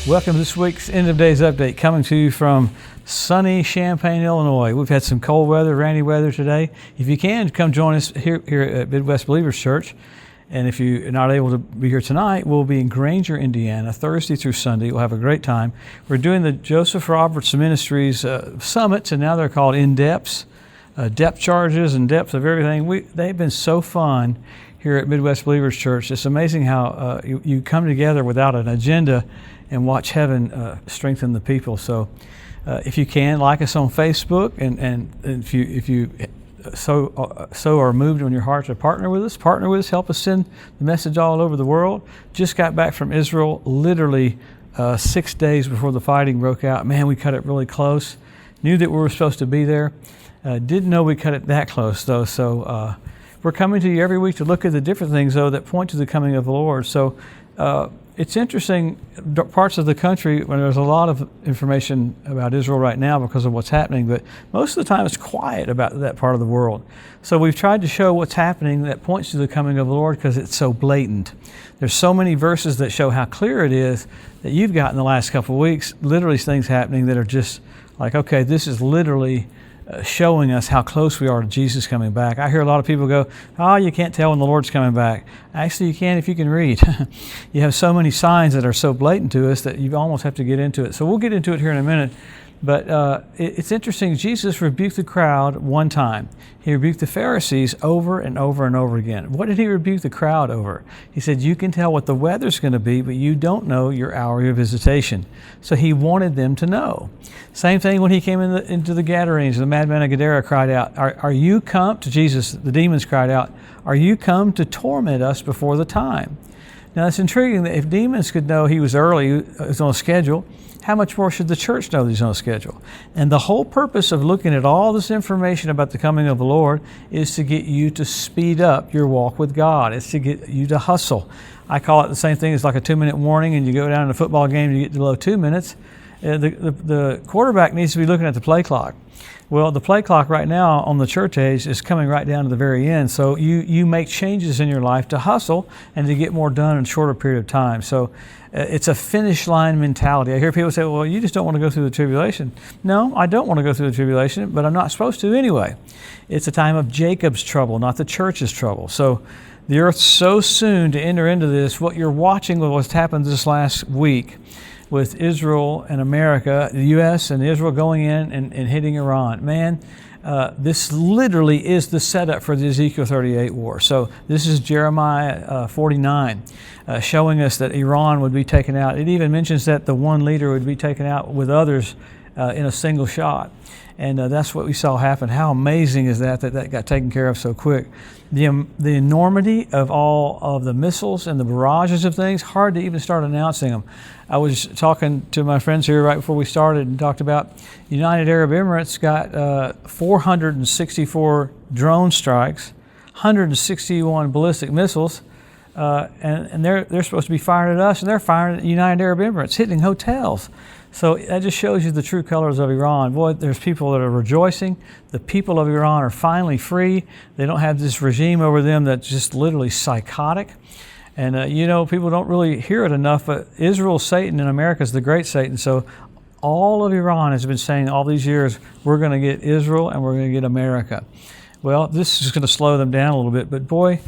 Welcome to this week's End of Days Update, coming to you from sunny Champaign, Illinois. We've had some cold weather, rainy weather today. If you can, come join us here at Midwest Believers Church. And if you're not able to be here tonight, we'll be in Granger, Indiana, Thursday through Sunday. We'll have a great time. We're doing the Joseph Roberts Ministries summits, and now they're called in-depths, depth charges and depth of everything. They've been so fun here at Midwest Believers Church. It's amazing how you come together without an agenda and watch heaven strengthen the people. So if you can, like us on Facebook, and if you so are moved on your heart to partner with us, help us send the message all over the world. Just got back from Israel literally 6 days before the fighting broke out. Man, we cut it really close. Knew that we were supposed to be there. Didn't know we cut it that close though. So we're coming to you every week to look at the different things though that point to the coming of the Lord. So it's interesting, parts of the country when there's a lot of information about Israel right now because of what's happening, but most of the time it's quiet about that part of the world. So we've tried to show what's happening that points to the coming of the Lord because it's so blatant. There's so many verses that show how clear it is that you've got in the last couple of weeks, literally things happening that are just like, okay, this is literally showing us how close we are to Jesus coming back. I hear a lot of people go, oh, you can't tell when the Lord's coming back. Actually, you can if you can read. You have so many signs that are so blatant to us that you almost have to get into it. So we'll get into it here in a minute. But it's interesting, Jesus rebuked the crowd one time. He rebuked the Pharisees over and over and over again. What did he rebuke the crowd over? He said, you can tell what the weather's going to be, but you don't know your hour of visitation. So he wanted them to know. Same thing when he came into the Gadarenes. The madman of Gadara cried out, are you come, to Jesus, the demons cried out, are you come to torment us before the time? Now it's intriguing that if demons could know he was early, he was on a schedule, how much more should the church know that he's on a schedule? And the whole purpose of looking at all this information about the coming of the Lord is to get you to speed up your walk with God. It's to get you to hustle. I call it the same thing as like a 2-minute warning, and you go down in a football game and you get below 2 minutes. The quarterback needs to be looking at the play clock. Well, the play clock right now on the church age is coming right down to the very end. So you make changes in your life to hustle and to get more done in a shorter period of time. So it's a finish line mentality. I hear people say, well, you just don't want to go through the tribulation. No, I don't want to go through the tribulation, but I'm not supposed to anyway. It's a time of Jacob's trouble, not the church's trouble. So the earth's so soon to enter into this. What you're watching with what's happened this last week with Israel and America, the U.S. and Israel going in and hitting Iran. Man, this literally is the setup for the Ezekiel 38 war. So this is Jeremiah 49, showing us that Iran would be taken out. It even mentions that the one leader would be taken out with others in a single shot. And that's what we saw happen. How amazing is that got taken care of so quick. The enormity of all of the missiles and the barrages of things, hard to even start announcing them. I was talking to my friends here right before we started and talked about United Arab Emirates got 464 drone strikes, 161 ballistic missiles, and they're supposed to be firing at us, and they're firing at United Arab Emirates, hitting hotels. So that just shows you the true colors of Iran. Boy, there's people that are rejoicing. The people of Iran are finally free. They don't have this regime over them that's just literally psychotic. And people don't really hear it enough, but Israel's Satan and America's the great Satan. So all of Iran has been saying all these years, we're going to get Israel and we're going to get America. Well, this is going to slow them down a little bit, but boy,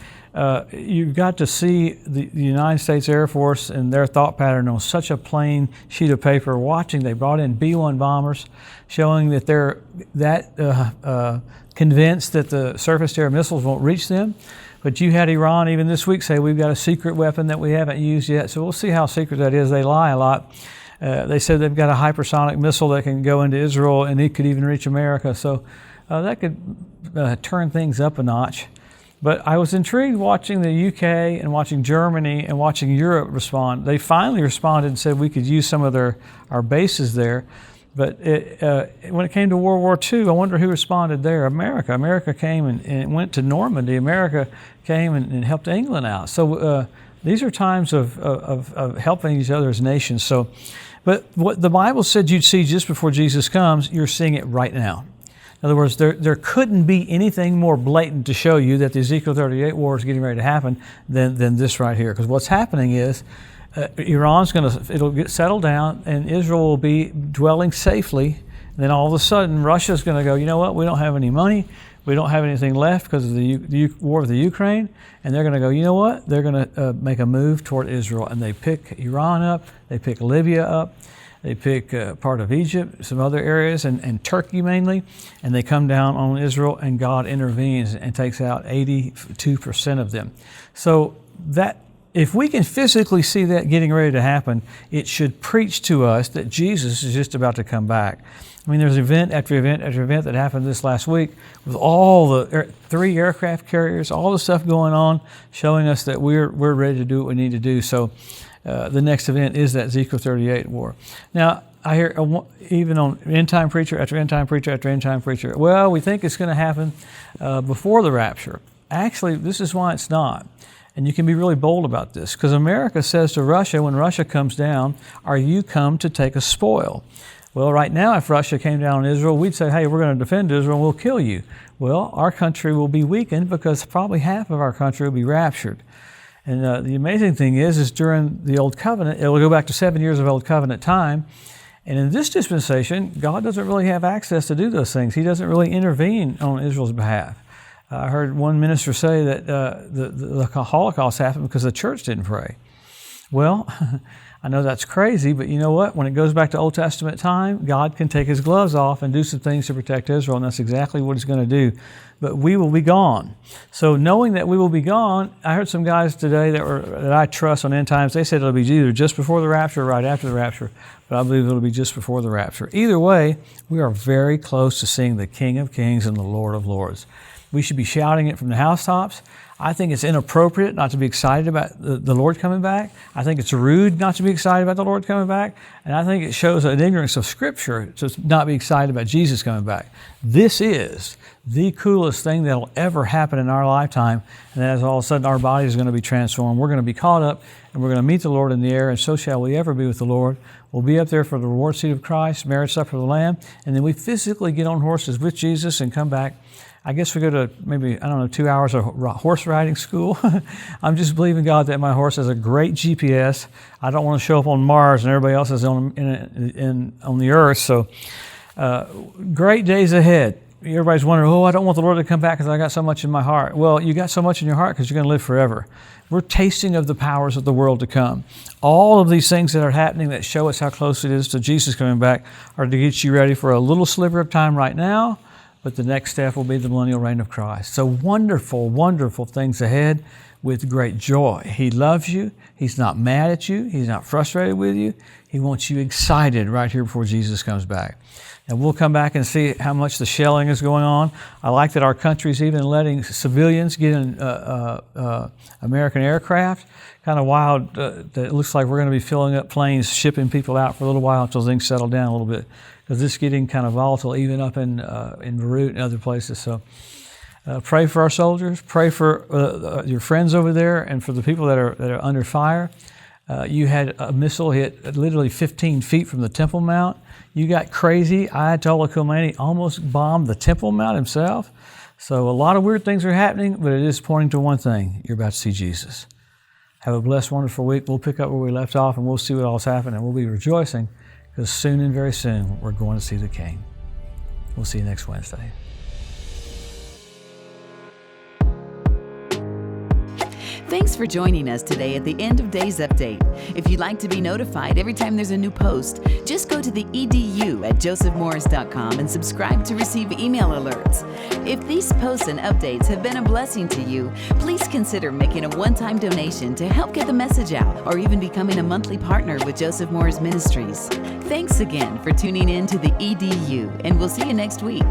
you've got to see the United States Air Force and their thought pattern on such a plain sheet of paper. Watching, they brought in B-1 bombers, showing that they're that convinced that the surface-to-air missiles won't reach them. But you had Iran even this week say, we've got a secret weapon that we haven't used yet. So we'll see how secret that is. They lie a lot. They said they've got a hypersonic missile that can go into Israel and it could even reach America. So that could turn things up a notch. But I was intrigued watching the UK and watching Germany and watching Europe respond. They finally responded and said we could use some of our bases there. But when it came to World War II, I wonder who responded there. America. America came and went to Normandy. America came and helped England out. So these are times of helping each other as nations. So, but what the Bible said you'd see just before Jesus comes, you're seeing it right now. In other words, there couldn't be anything more blatant to show you that the Ezekiel 38 war is getting ready to happen than this right here. Because what's happening is Iran's it'll get settled down, and Israel will be dwelling safely. And then all of a sudden, Russia's going to go, you know what, we don't have any money. We don't have anything left because of the war with the Ukraine. And they're going to go, you know what, they're going to make a move toward Israel. And they pick Iran up, they pick Libya up, they pick part of Egypt, some other areas, and Turkey mainly. And they come down on Israel, and God intervenes and takes out 82% of them. So that, if we can physically see that getting ready to happen, it should preach to us that Jesus is just about to come back. I mean, there's event after event after event that happened this last week with all the 3 aircraft carriers, all the stuff going on, showing us that we're ready to do what we need to do. So the next event is that Ezekiel 38 war. Now, I hear even on end-time preacher after end-time preacher after end-time preacher, well, we think it's going to happen before the rapture. Actually, this is why it's not. And you can be really bold about this, because America says to Russia, when Russia comes down, are you come to take a spoil? Well, right now, if Russia came down on Israel, we'd say, hey, we're going to defend Israel and we'll kill you. Well, our country will be weakened because probably half of our country will be raptured. And the amazing thing is during the Old Covenant, it will go back to 7 years of Old Covenant time. And in this dispensation, God doesn't really have access to do those things. He doesn't really intervene on Israel's behalf. I heard one minister say that the Holocaust happened because the church didn't pray. Well, I know that's crazy, but you know what? When it goes back to Old Testament time, God can take His gloves off and do some things to protect Israel, and that's exactly what He's going to do. But we will be gone. So knowing that we will be gone, I heard some guys today that I trust on end times, they said it'll be either just before the rapture or right after the rapture, but I believe it'll be just before the rapture. Either way, we are very close to seeing the King of Kings and the Lord of Lords. We should be shouting it from the housetops. I think it's inappropriate not to be excited about the Lord coming back. I think it's rude not to be excited about the Lord coming back. And I think it shows an ignorance of Scripture to not be excited about Jesus coming back. This is the coolest thing that will ever happen in our lifetime. And as all of a sudden our body is going to be transformed. We're going to be caught up and we're going to meet the Lord in the air, and so shall we ever be with the Lord. We'll be up there for the reward seat of Christ, marriage supper of the Lamb, and then we physically get on horses with Jesus and come back. I guess we go to maybe, 2 hours of horse riding school. I'm just believing God that my horse has a great GPS. I don't want to show up on Mars and everybody else is on the earth. So great days ahead. Everybody's wondering, I don't want the Lord to come back because I got so much in my heart. Well, you got so much in your heart because you're going to live forever. We're tasting of the powers of the world to come. All of these things that are happening that show us how close it is to Jesus coming back are to get you ready for a little sliver of time right now, but the next step will be the millennial reign of Christ. So wonderful, wonderful things ahead with great joy. He loves you. He's not mad at you. He's not frustrated with you. He wants you excited right here before Jesus comes back. And we'll come back and see how much the shelling is going on. I like that our country's even letting civilians get in American aircraft. Kind of wild that it looks like we're going to be filling up planes, shipping people out for a little while until things settle down a little bit. Because it's getting kind of volatile even up in Beirut and other places. So pray for our soldiers. Pray for your friends over there and for the people that are under fire. You had a missile hit literally 15 feet from the Temple Mount. You got crazy. Ayatollah Khomeini almost bombed the Temple Mount himself. So a lot of weird things are happening, but it is pointing to one thing. You're about to see Jesus. Have a blessed, wonderful week. We'll pick up where we left off and we'll see what all's happened, and we'll be rejoicing because soon and very soon we're going to see the King. We'll see you next Wednesday. Thanks for joining us today at the End of Days Update. If you'd like to be notified every time there's a new post, just go to the edu at josephmorris.com and subscribe to receive email alerts. If these posts and updates have been a blessing to you, please consider making a one-time donation to help get the message out, or even becoming a monthly partner with Joseph Morris Ministries. Thanks again for tuning in to the EDU, and we'll see you next week.